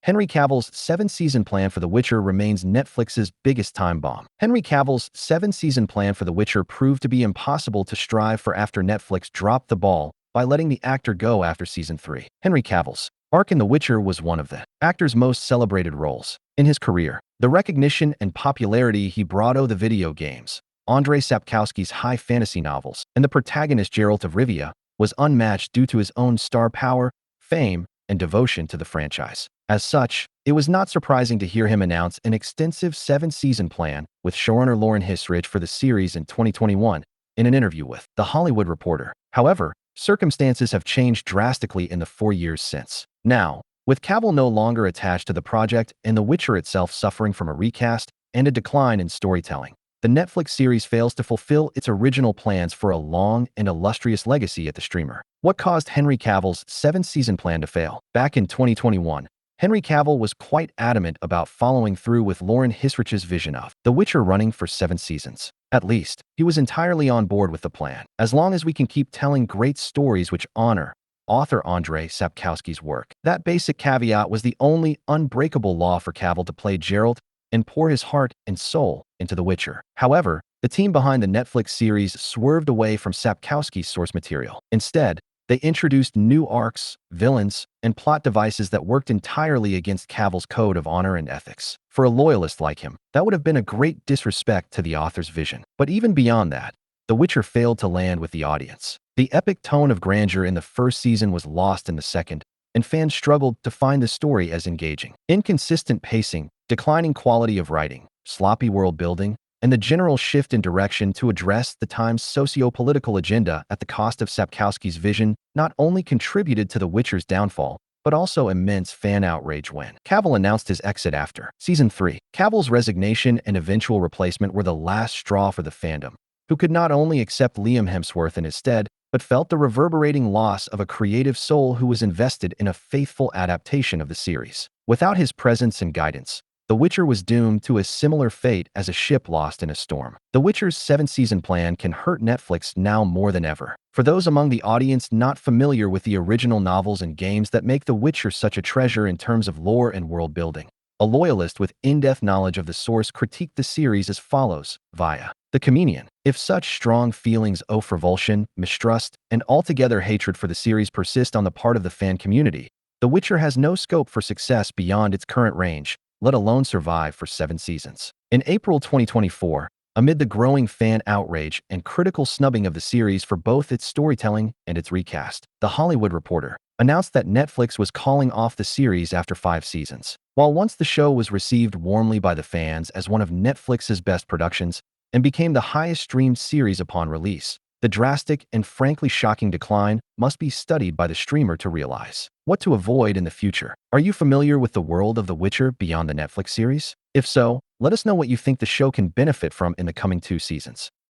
Henry Cavill's seven-season plan for The Witcher remains Netflix's biggest time bomb. Henry Cavill's seven-season plan for The Witcher proved to be impossible to strive for after Netflix dropped the ball by letting the actor go after season 3. Henry Cavill's arc in The Witcher was one of the actor's most celebrated roles in his career. The recognition and popularity he brought to the video games, Andrzej Sapkowski's high fantasy novels, and the protagonist Geralt of Rivia was unmatched due to his own star power, fame, and devotion to the franchise. As such, it was not surprising to hear him announce an extensive seven-season plan with showrunner Lauren Hissrich for the series in 2021 in an interview with The Hollywood Reporter. However, circumstances have changed drastically in the 4 years since. Now, with Cavill no longer attached to the project and The Witcher itself suffering from a recast and a decline in storytelling, the Netflix series fails to fulfill its original plans for a long and illustrious legacy at the streamer. What caused Henry Cavill's seven-season plan to fail? Back in 2021, Henry Cavill was quite adamant about following through with Lauren Hissrich's vision of The Witcher running for 7 seasons. At least, he was entirely on board with the plan. As long as we can keep telling great stories which honor author Andrzej Sapkowski's work. That basic caveat was the only unbreakable law for Cavill to play Geralt and pour his heart and soul into The Witcher. However, the team behind the Netflix series swerved away from Sapkowski's source material. Instead, they introduced new arcs, villains, and plot devices that worked entirely against Cavill's code of honor and ethics. For a loyalist like him, that would have been a great disrespect to the author's vision. But even beyond that, The Witcher failed to land with the audience. The epic tone of grandeur in the first season was lost in the second, and fans struggled to find the story as engaging. Inconsistent pacing, declining quality of writing, sloppy world building, and the general shift in direction to address the time's socio-political agenda at the cost of Sapkowski's vision not only contributed to The Witcher's downfall, but also immense fan outrage when Cavill announced his exit after Season 3. Cavill's resignation and eventual replacement were the last straw for the fandom, who could not only accept Liam Hemsworth in his stead, but felt the reverberating loss of a creative soul who was invested in a faithful adaptation of the series. Without his presence and guidance, The Witcher was doomed to a similar fate as a ship lost in a storm. The Witcher's seven-season plan can hurt Netflix now more than ever. For those among the audience not familiar with the original novels and games that make The Witcher such a treasure in terms of lore and world building, a loyalist with in-depth knowledge of the source critiqued the series as follows, via The Comedian. If such strong feelings of revulsion, mistrust, and altogether hatred for the series persist on the part of the fan community, The Witcher has no scope for success beyond its current range, let alone survive for 7 seasons. In April 2024, amid the growing fan outrage and critical snubbing of the series for both its storytelling and its recast, The Hollywood Reporter announced that Netflix was calling off the series after 5 seasons. While once the show was received warmly by the fans as one of Netflix's best productions and became the highest streamed series upon release, the drastic and frankly shocking decline must be studied by the streamer to realize what to avoid in the future. Are you familiar with the world of The Witcher beyond the Netflix series? If so, let us know what you think the show can benefit from in the coming 2 seasons.